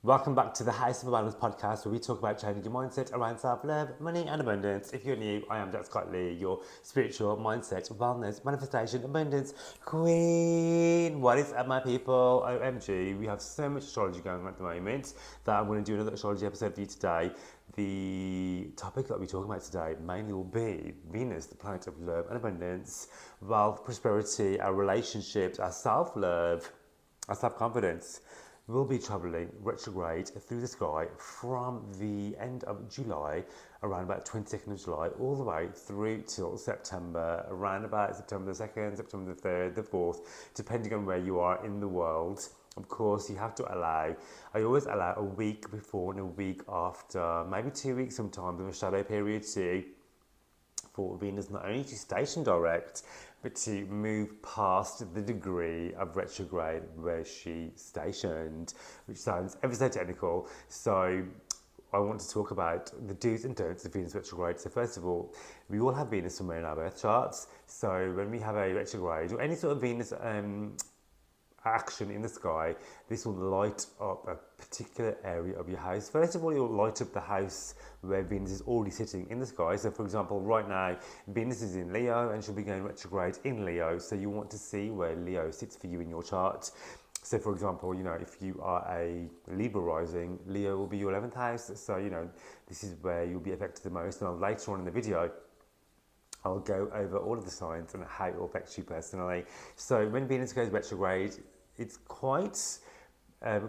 Welcome back to the House of Abundance podcast, where we talk about changing your mindset around self-love, money and abundance. If you're new, I am Jack Scott Lee, your spiritual mindset, wellness, manifestation, abundance queen. What is up, my people? OMG, we have so much astrology going on at the moment that I'm going to do another astrology episode for you today. The topic that we're talking about today mainly will be Venus, the planet of love and abundance, wealth, prosperity, our relationships, our self-love, our self-confidence. Will be travelling retrograde through the sky from the end of July, around about 22nd of July, all the way through till September, around about September the 2nd, September the 3rd, the 4th, depending on where you are in the world. Of course, you have to allow, I always allow a week before and a week after, maybe 2 weeks sometimes, of a shadow period too, for Venus not only to station direct, but to move past the degree of retrograde where she stationed, which sounds ever so technical. So I want to talk about the do's and don'ts of Venus retrograde. So first of all, we all have Venus somewhere in our birth charts. So when we have a retrograde or any sort of Venus action in the sky, this will light up a particular area of your house. First of all, it will light up the house where Venus is already sitting in the sky. So for example, right now, Venus is in Leo and she'll be going retrograde in Leo. So you want to see where Leo sits for you in your chart. So for example, if you are a Libra rising, Leo will be your 11th house. So, this is where you'll be affected the most. And later on in the video, I'll go over all of the signs and how it will affect you personally. So when Venus goes retrograde, it's quite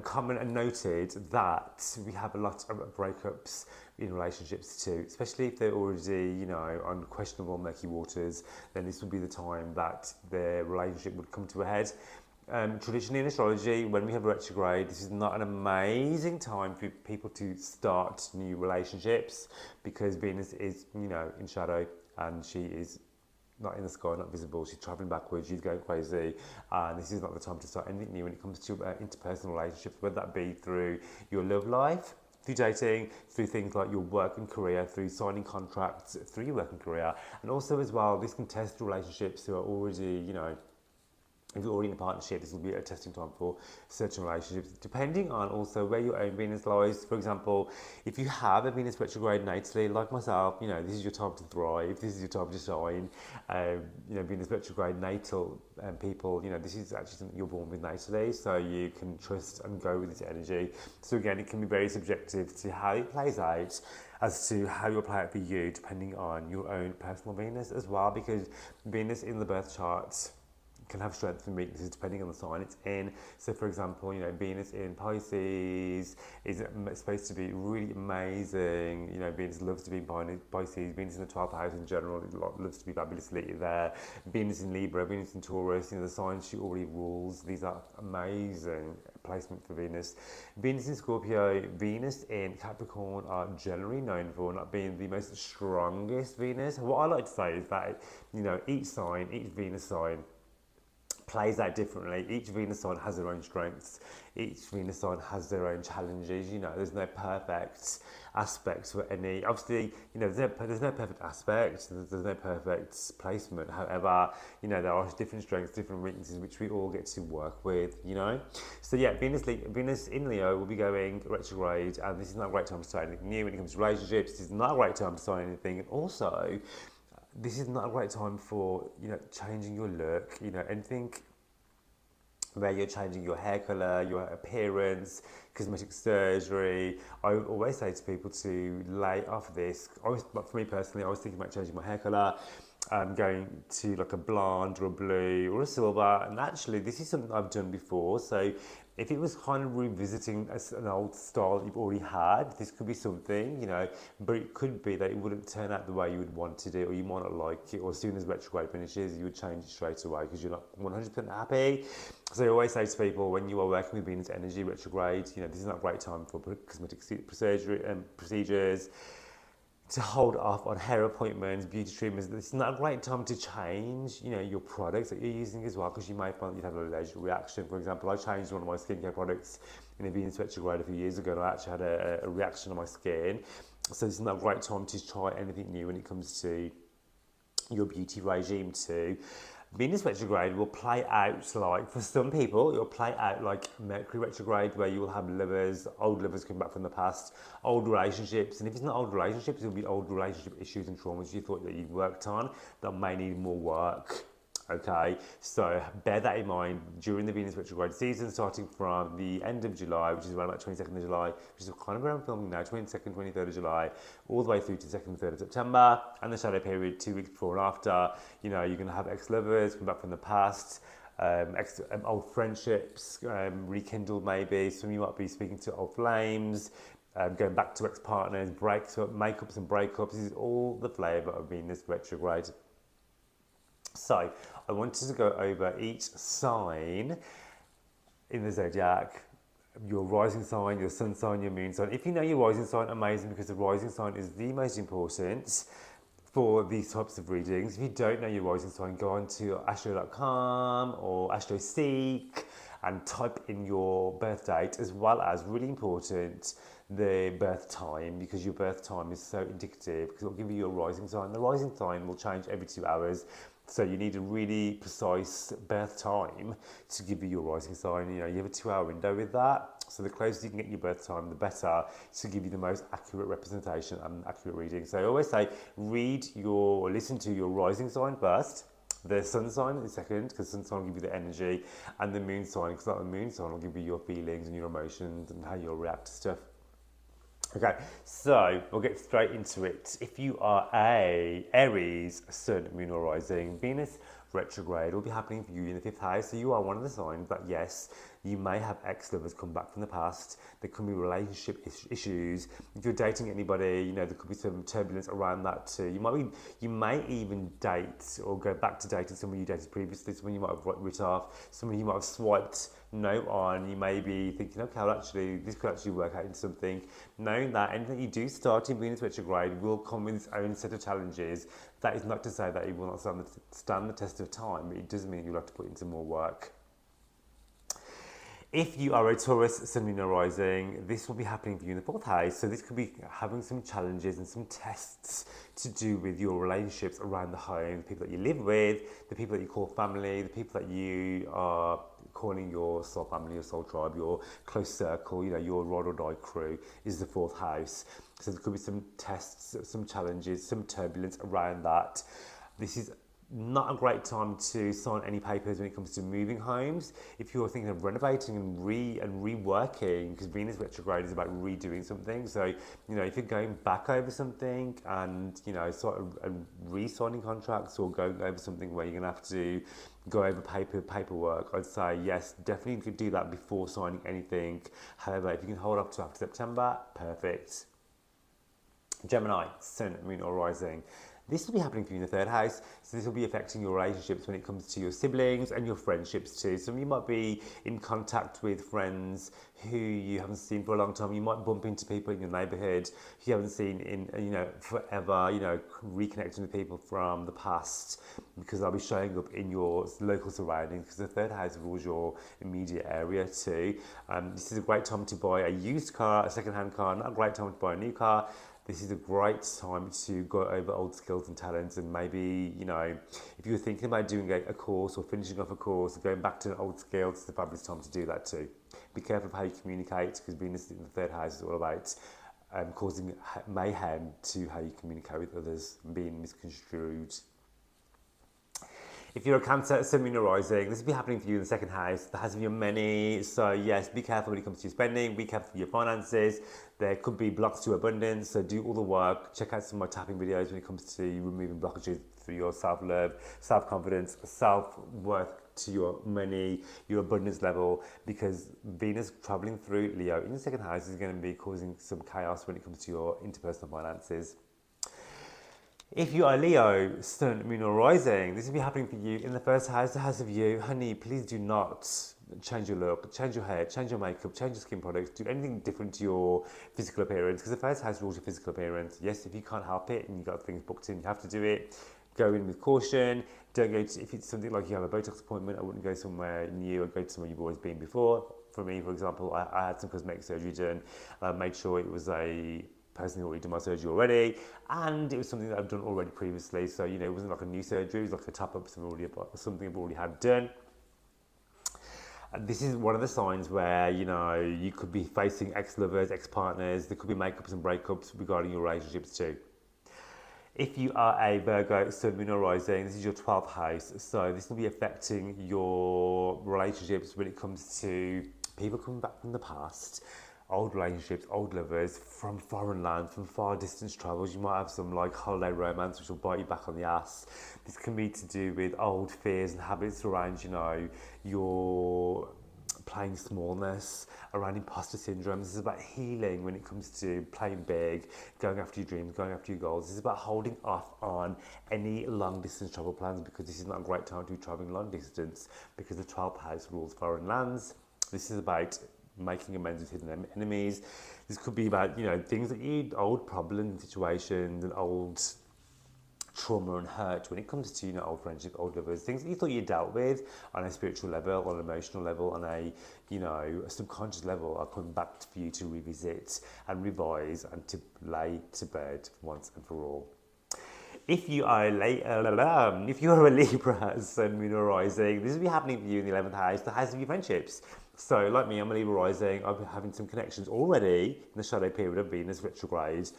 common and noted that we have a lot of breakups in relationships too, especially if they're already, on questionable murky waters. Then this would be the time that their relationship would come to a head. Traditionally in astrology, when we have retrograde, this is not an amazing time for people to start new relationships because Venus is, in shadow and she is not in the sky, not visible. She's traveling backwards, she's going crazy, and this is not the time to start anything new when it comes to interpersonal relationships, whether that be through your love life, through dating, through things like your work and career, through signing contracts, through your work and career, and also as well, this can test relationships who are already, if you're already in a partnership, this will be a testing time for certain relationships, depending on also where your own Venus lies. For example, if you have a Venus retrograde natally, like myself, this is your time to thrive, this is your time to shine. Venus retrograde natal people, this is actually something you're born with natally, so you can trust and go with this energy. So again, it can be very subjective to how it plays out, as to how you'll play out for you, depending on your own personal Venus as well, because Venus in the birth charts can have strengths and weaknesses depending on the sign it's in. So for example, Venus in Pisces is supposed to be really amazing. Venus loves to be in Pisces. Venus in the 12th house in general loves to be fabulously there. Venus in Libra, Venus in Taurus, the signs she already rules. These are amazing placement for Venus. Venus in Scorpio, Venus in Capricorn are generally known for not being the most strongest Venus. What I like to say is that, each sign, each Venus sign plays out differently. Each Venus sign has their own strengths. Each Venus sign has their own challenges. There's no perfect aspects for any. Obviously, there's no perfect aspect. There's no perfect placement. However, there are different strengths, different weaknesses, which we all get to work with. So yeah, Venus in Leo will be going retrograde, and this is not a great time to start anything new when it comes to relationships. This is not a great time to start anything, and also, this is not a great time for changing your look, anything where you're changing your hair colour, your appearance, cosmetic surgery. I always say to people to lay off this. For me personally, I was thinking about changing my hair colour, going to like a blonde or a blue or a silver, and actually this is something I've done before. So if it was kind of revisiting an old style you've already had, this could be something, but it could be that it wouldn't turn out the way you would want it, or you might not like it, or as soon as retrograde finishes, you would change it straight away because you're not 100% happy. So I always say to people, when you are working with Venus energy retrograde, this is not a great time for cosmetic surgery and procedures, to hold off on hair appointments, beauty treatments. It's not a great time to change, your products that you're using as well, because you might find that you'd have an allergic reaction. For example, I changed one of my skincare products in a Venus retrograde a few years ago, and I actually had a reaction on my skin. So it's not a great time to try anything new when it comes to your beauty regime too. Venus retrograde will play out like, for some people, it will play out like Mercury retrograde, where you will have lovers, old lovers coming back from the past, old relationships. And if it's not old relationships, it'll be old relationship issues and traumas you thought that you'd worked on that may need more work. Okay, so bear that in mind during the Venus retrograde season, starting from the end of July, which is around about 22nd of July, which is kind of around filming now, 22nd, 23rd of July, all the way through to 2nd and 3rd of September, and the shadow period 2 weeks before and after. You know, you're going to have ex-lovers come back from the past, old friendships rekindled maybe. Some of you might be speaking to old flames, going back to ex-partners, makeups and breakups. This is all the flavour of Venus retrograde. So I wanted to go over each sign in the zodiac, your rising sign, your sun sign, your moon sign. If you know your rising sign, amazing, because the rising sign is the most important for these types of readings. If you don't know your rising sign, go on to astro.com or AstroSeek and type in your birth date, as well as, really important, the birth time, because your birth time is so indicative, because it'll give you your rising sign. The rising sign will change every 2 hours. So you need a really precise birth time to give you your rising sign. You know, you have a 2-hour window with that. So the closer you can get your birth time, the better, to give you the most accurate representation and accurate reading. So I always say, listen to your rising sign first, the sun sign in second, because sun sign will give you the energy, and the moon sign, because the moon sign will give you your feelings and your emotions and how you'll react to stuff. Okay, so we'll get straight into it. If you are a Aries, Sun, Moon or Rising, Venus retrograde will be happening for you in the 5th house. So you are one of the signs that, yes, you may have ex-lovers come back from the past. There could be relationship issues. If you're dating anybody, you know, there could be some turbulence around that too. You may even date or go back to dating someone you dated previously, someone you might have written off, someone you might have swiped no on. You may be thinking, okay, well, actually, this could actually work out into something. Knowing that anything you do start in Venus retrograde will come with its own set of challenges. That is not to say that it will not stand the test of time. It does mean you'll have to put into more work. If you are a Taurus, Sun, Moon or Rising, this will be happening for you in the 4th house. So this could be having some challenges and some tests to do with your relationships around the home, the people that you live with, the people that you call family, the people that you are calling your soul family, your soul tribe, your close circle, you know, your ride or die crew is the 4th house. So there could be some tests, some challenges, some turbulence around that. This is not a great time to sign any papers when it comes to moving homes. If you're thinking of renovating and reworking, because Venus retrograde is about redoing something. So, you know, if you're going back over something and, you know, sort of re-signing contracts or going over something where you're going to have to go over paperwork, I'd say yes, definitely you could do that before signing anything. However, if you can hold up to after September, perfect. Gemini, Sun, Moon or Rising. This will be happening for you in the 3rd house, so this will be affecting your relationships when it comes to your siblings and your friendships too. Some of you might be in contact with friends who you haven't seen for a long time. You might bump into people in your neighbourhood who you haven't seen in, you know, forever, you know, reconnecting with people from the past, because they'll be showing up in your local surroundings, because the 3rd house rules your immediate area too. This is a great time to buy a used car, a second-hand car, not a great time to buy a new car. This is a great time to go over old skills and talents, and maybe, you know, if you're thinking about doing a course or finishing off a course, going back to an old skill, it's a fabulous time to do that too. Be careful of how you communicate, because Venus in the 3rd house is all about causing mayhem to how you communicate with others, being misconstrued. If you're a Cancer, Sun, Moon or Rising, this will be happening for you in the 2nd house, the house of your money. So yes, be careful when it comes to your spending, be careful with your finances. There could be blocks to abundance, so do all the work. Check out some of my tapping videos when it comes to removing blockages for your self-love, self-confidence, self-worth to your money, your abundance level, because Venus traveling through Leo in the 2nd house is going to be causing some chaos when it comes to your interpersonal finances. If you are Leo, Sun, Moon or Rising, this will be happening for you in the 1st house, the house of you. Honey, please do not change your look, change your hair, change your makeup, change your skin products, do anything different to your physical appearance, because the 1st house rules your physical appearance. Yes, if you can't help it and you've got things booked in, you have to do it. Go in with caution. Don't go to, if it's something like you have a Botox appointment, I wouldn't go somewhere new. I'd go to somewhere you've always been before. For me, for example, I had some cosmetic surgery done. I made sure it was a person who already done my surgery already, and it was something that I've done already previously. So, you know, it wasn't like a new surgery, it was like a top up, something I've already had done. And this is one of the signs where, you know, you could be facing ex-lovers, ex-partners. There could be makeups and breakups regarding your relationships too. If you are a Virgo, Sun, Moon or Rising, this is your 12th house. So this will be affecting your relationships when it comes to people coming back from the past, old relationships, old lovers from foreign lands, from far distance travels. You might have some like holiday romance which will bite you back on the ass. This can be to do with old fears and habits around, you know, your playing smallness, around imposter syndrome. This is about healing when it comes to playing big, going after your dreams, going after your goals. This is about holding off on any long distance travel plans, because this is not a great time to be traveling long distance, because the 12th house rules foreign lands. This is about making amends with hidden enemies. This could be about, you know, things that you, old problems, situations and old trauma and hurt when it comes to, you know, old friendship, old lovers, things that you thought you dealt with on a spiritual level, on an emotional level, on a, you know, a subconscious level, are coming back for you to revisit and revise and to lay to bed once and for all. If you are a Libra, Sun, Moon or Rising, this will be happening for you in the 11th house, the house of your friendships. So, like me, I'm a Libra Rising. I'm having some connections already in the shadow period of Venus Retrograde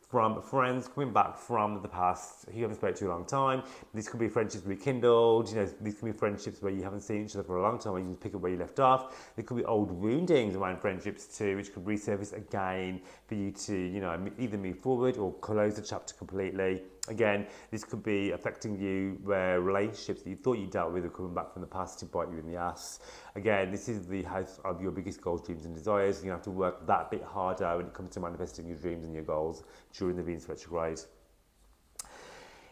from friends coming back from the past who you haven't spoken to in a long time. These could be friendships rekindled. You know, these could be friendships where you haven't seen each other for a long time, where you can pick up where you left off. There could be old woundings around friendships too, which could resurface again for you to, you know, either move forward or close the chapter completely. Again, this could be affecting you where relationships that you thought you dealt with are coming back from the past to bite you in the ass. Again, this is the house of your biggest goals, dreams and desires. You're going to have to work that bit harder when it comes to manifesting your dreams and your goals during the Venus retrograde.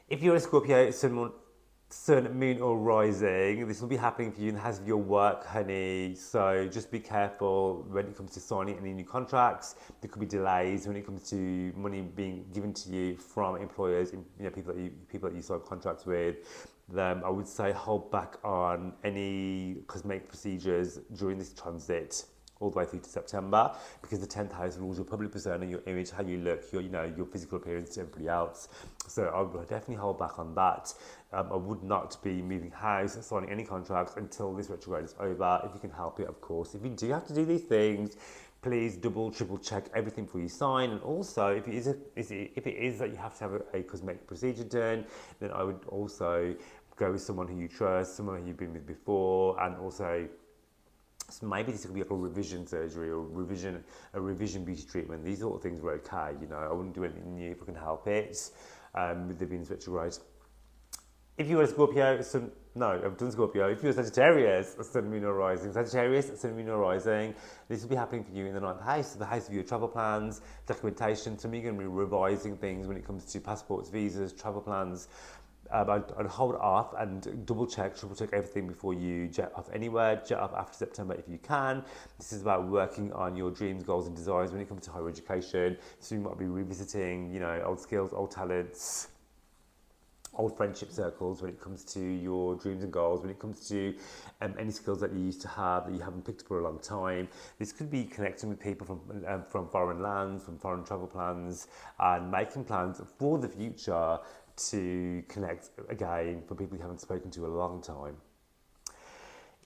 If you're a Scorpio, Sun, Moon or Rising, this will be happening for you in the house of your work, honey. So just be careful when it comes to signing any new contracts. There could be delays when it comes to money being given to you from employers, you know, people that you sign contracts with. I would say hold back on any cosmetic procedures during this transit all the way through to September, because the 10th house rules your public persona, your image, how you look, your, you know, your physical appearance to everybody else. So I would definitely hold back on that. I would not be moving house, signing any contracts until this retrograde is over, if you can help it, of course. If you do have to do these things, please double, triple check everything before you sign. And also, if it is that you have to have a cosmetic procedure done, then I would also go with someone who you trust, someone who you've been with before, and also, so maybe this could be like a revision surgery or a revision beauty treatment. These sort of things were okay, you know. I wouldn't do anything new if I can help it with the Venus retrograde. If you were a Scorpio, I've done Scorpio. If you're a Sagittarius, Sun, Moon or Rising, Sagittarius, Sun, Moon or Rising, this will be happening for you in the 9th house, so the house of your travel plans, documentation. Some of you are going to be revising things when it comes to passports, visas, travel plans. I'd hold off and double check, triple check everything before you jet off anywhere. Jet off after September if you can. This is about working on your dreams, goals and desires when it comes to higher education. So you might be revisiting, you know, old skills, old talents, old friendship circles when it comes to your dreams and goals, when it comes to any skills that you used to have that you haven't picked up for a long time. This could be connecting with people from foreign lands, from foreign travel plans, and making plans for the future to connect again for people you haven't spoken to in a long time.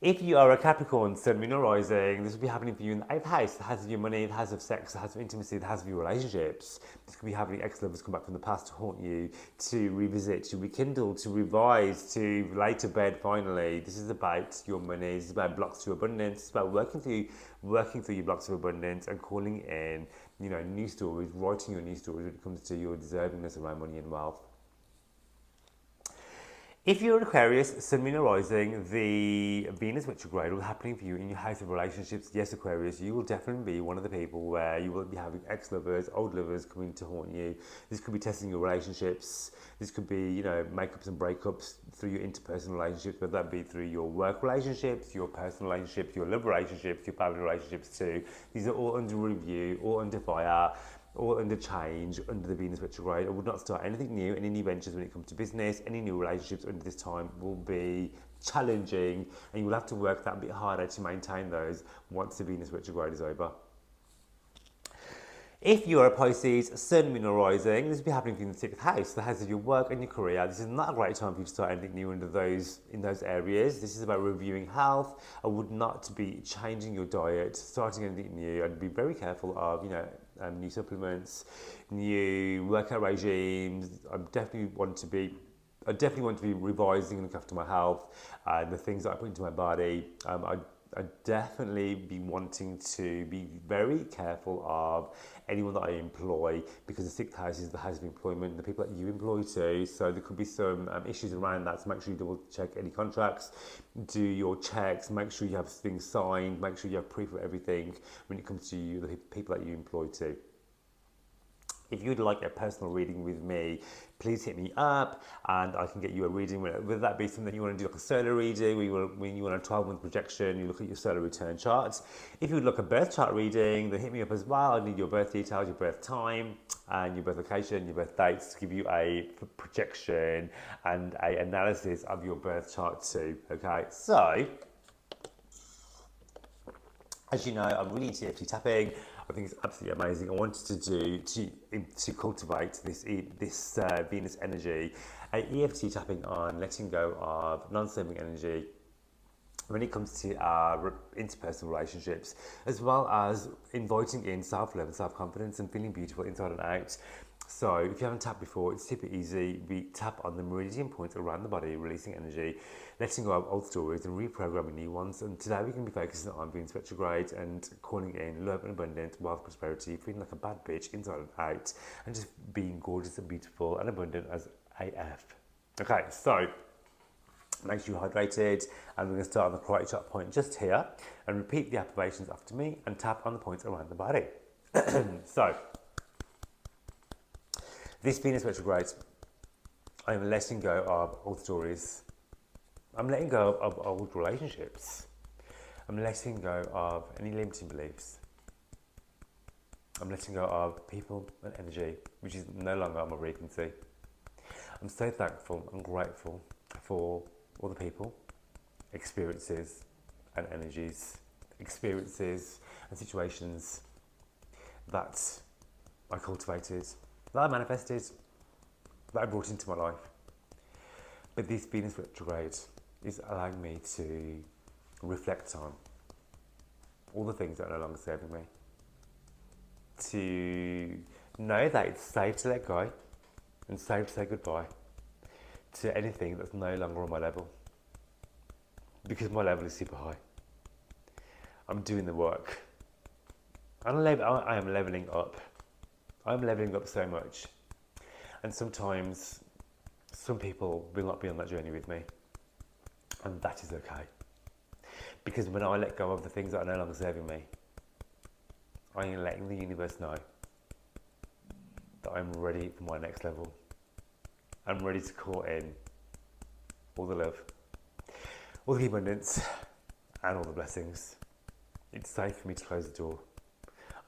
If you are a Capricorn, Sun, Moon or Rising, this will be happening for you in the 8th house, the house of your money, the house of sex, the house of intimacy, the house of your relationships. This could be having ex-lovers come back from the past to haunt you, to revisit, to rekindle, to revise, to lay to bed finally. This is about your money, this is about blocks to abundance, it's about working through your blocks of abundance and calling in, you know, new stories, writing your new stories when it comes to your deservingness around money and wealth. If you're an Aquarius, Sun, Moon or Rising, the Venus retrograde will be happening for you in your house of relationships. Yes, Aquarius, you will definitely be one of the people where you will be having ex-lovers, old lovers coming to haunt you. This could be testing your relationships. This could be, you know, makeups and breakups through your interpersonal relationships, whether that be through your work relationships, your personal relationships, your love relationships, your family relationships too. These are all under review, all under fire, all under change under the Venus retrograde. I would not start anything new, any new ventures when it comes to business. Any new relationships under this time will be challenging, and you will have to work that bit harder to maintain those once the Venus retrograde is over. If you're a Pisces, Sun, Moon or Rising, this will be happening in the 6th house, the house of your work and your career. This is not a great time for you to start anything new in those areas. This is about reviewing health. I would not be changing your diet, starting anything new. I'd be very careful of, new supplements, new workout regimes. I definitely want to be revising and looking after my health and the things that I put into my body. I'd definitely be wanting to be very careful of anyone that I employ, because the 6th house is the house of employment, the people that you employ too. So there could be some issues around that. So make sure you double check any contracts, do your checks, make sure you have things signed, make sure you have proof of everything when it comes to you, the people that you employ too. If you'd like a personal reading with me, please hit me up and I can get you a reading. Whether that be something you want to do like a solar reading, when you want a 12-month projection, you look at your solar return charts. If you'd like a birth chart reading, then hit me up as well. I need your birth details, your birth time, and your birth location, your birth dates to give you a projection and an analysis of your birth chart too. Okay, so as you know, I'm really into EFT tapping. I think it's absolutely amazing. I wanted to cultivate this Venus energy, EFT tapping on letting go of non-serving energy when it comes to our interpersonal relationships, as well as inviting in self-love and self-confidence and feeling beautiful inside and out. So if you haven't tapped before, it's super easy. We tap on the meridian points around the body, releasing energy, letting go of old stories and reprogramming new ones. And today we can be focusing on Venus Retrograde and calling in love and abundance, wealth, prosperity, feeling like a bad bitch inside and out, and just being gorgeous and beautiful and abundant as AF. Okay, so make sure you're hydrated, and we're going to start on the karate chop point just here and repeat the affirmations after me and tap on the points around the body. So, this Venus retrograde, I'm letting go of old stories. I'm letting go of old relationships. I'm letting go of any limiting beliefs. I'm letting go of people and energy, which is no longer on my frequency. I'm so thankful and grateful for all the people, experiences and energies, experiences and situations that I cultivated, that I manifested, that I brought into my life. But this Venus retrograde is allowing me to reflect on all the things that are no longer serving me. To know that it's safe to let go and safe to say goodbye to anything that's no longer on my level. Because my level is super high. I'm doing the work. I am leveling up. I'm leveling up so much. And sometimes some people will not be on that journey with me. And that is okay. Because when I let go of the things that are no longer serving me, I am letting the universe know that I'm ready for my next level. I'm ready to call in all the love, all the abundance, and all the blessings. It's safe for me to close the door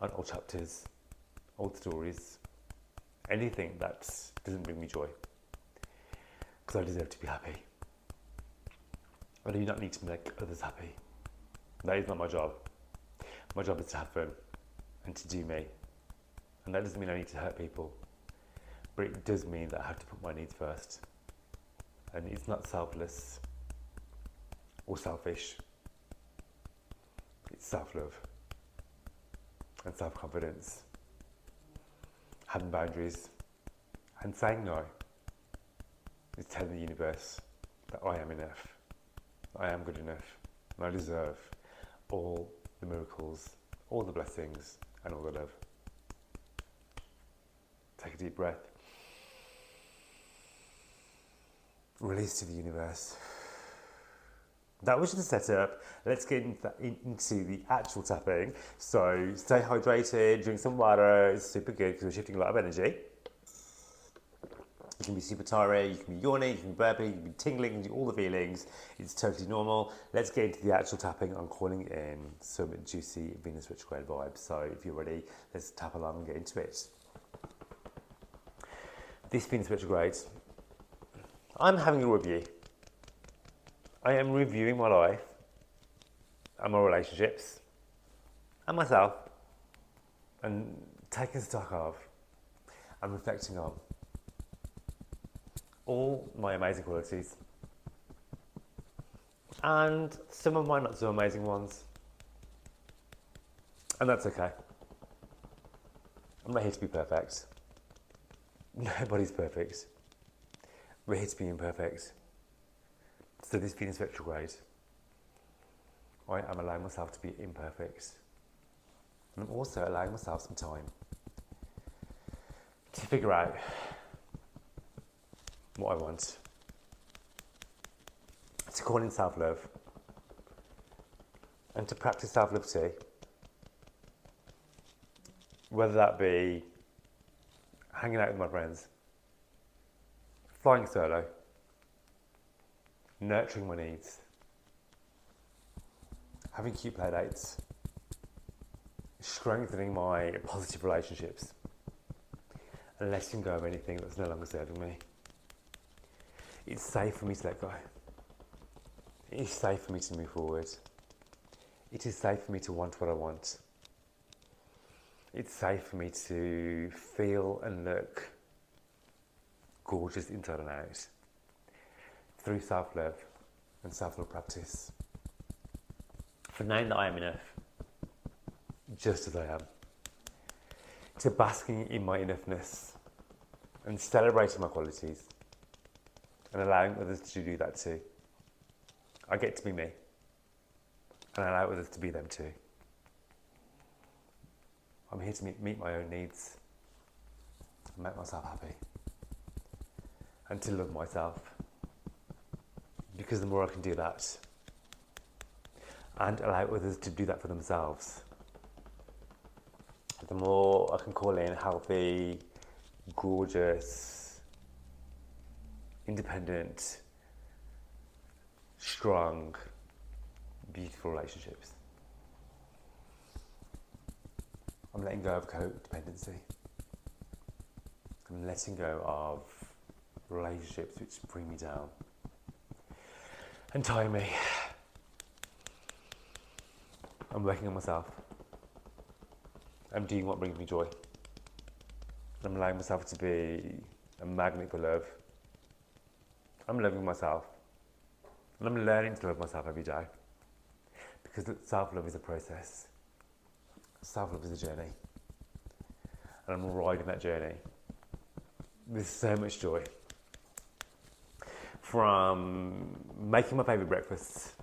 on old chapters, old stories, anything that doesn't bring me joy. Because I deserve to be happy. I do not need to make others happy. That is not my job. My job is to have fun and to do me. And that doesn't mean I need to hurt people. But it does mean that I have to put my needs first. And it's not selfless or selfish. It's self-love and self-confidence, having boundaries and saying no. It's telling the universe that I am enough, I am good enough, and I deserve all the miracles, all the blessings, and all the love. Take a deep breath. Release to the universe. That was just a setup. Let's get into the actual tapping. So stay hydrated, drink some water. It's super good because we're shifting a lot of energy. You can be super tired, you can be yawning, you can be burping, you can be tingling, you can do all the feelings. It's totally normal. Let's get into the actual tapping. I'm calling in some juicy Venus retrograde vibes. So if you're ready, let's tap along and get into it. This Venus retrograde, I'm having a review. I am reviewing my life and my relationships and myself, and taking stock of and reflecting on all my amazing qualities and some of my not so amazing ones. And that's okay. I'm not here to be perfect. Nobody's perfect. We're here to be imperfect. So this Venus retrograde, I am allowing myself to be imperfect. And I'm also allowing myself some time to figure out what I want. To call in self-love. And to practice self-love too. Whether that be hanging out with my friends, flying solo, nurturing my needs, having cute play dates, strengthening my positive relationships, and letting go of anything that's no longer serving me. It's safe for me to let go. It is safe for me to move forward. It is safe for me to want what I want. It's safe for me to feel and look gorgeous inside and out through self-love and self-love practice. For knowing that I am enough, just as I am. To basking in my enoughness and celebrating my qualities and allowing others to do that too. I get to be me and I allow others to be them too. I'm here to meet my own needs and make myself happy and to love myself, because the more I can do that and allow others to do that for themselves, the more I can call in healthy, gorgeous, independent, strong, beautiful relationships. I'm letting go of codependency. I'm letting go of relationships which bring me down and tie me. I'm working on myself. I'm doing what brings me joy. I'm allowing myself to be a magnet for love. I'm loving myself. And I'm learning to love myself every day. Because self-love is a process. Self-love is a journey. And I'm riding that journey with so much joy. From making my favourite breakfast,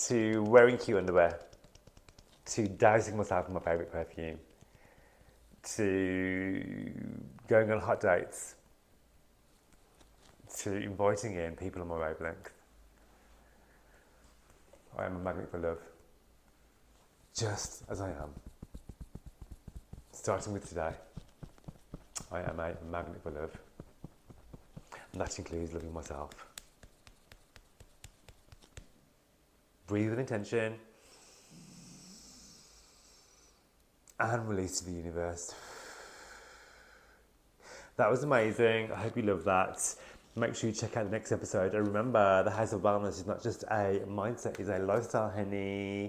to wearing cute underwear, to dousing myself in my favourite perfume, to going on hot dates, to inviting in people on my wavelength. I am a magnet for love, just as I am. Starting with today, I am a magnet for love, and that includes loving myself. Breathe with intention and release to the universe. That was amazing. I hope you loved that. Make sure you check out the next episode. And remember, the House of Wellness is not just a mindset, it's a lifestyle, honey.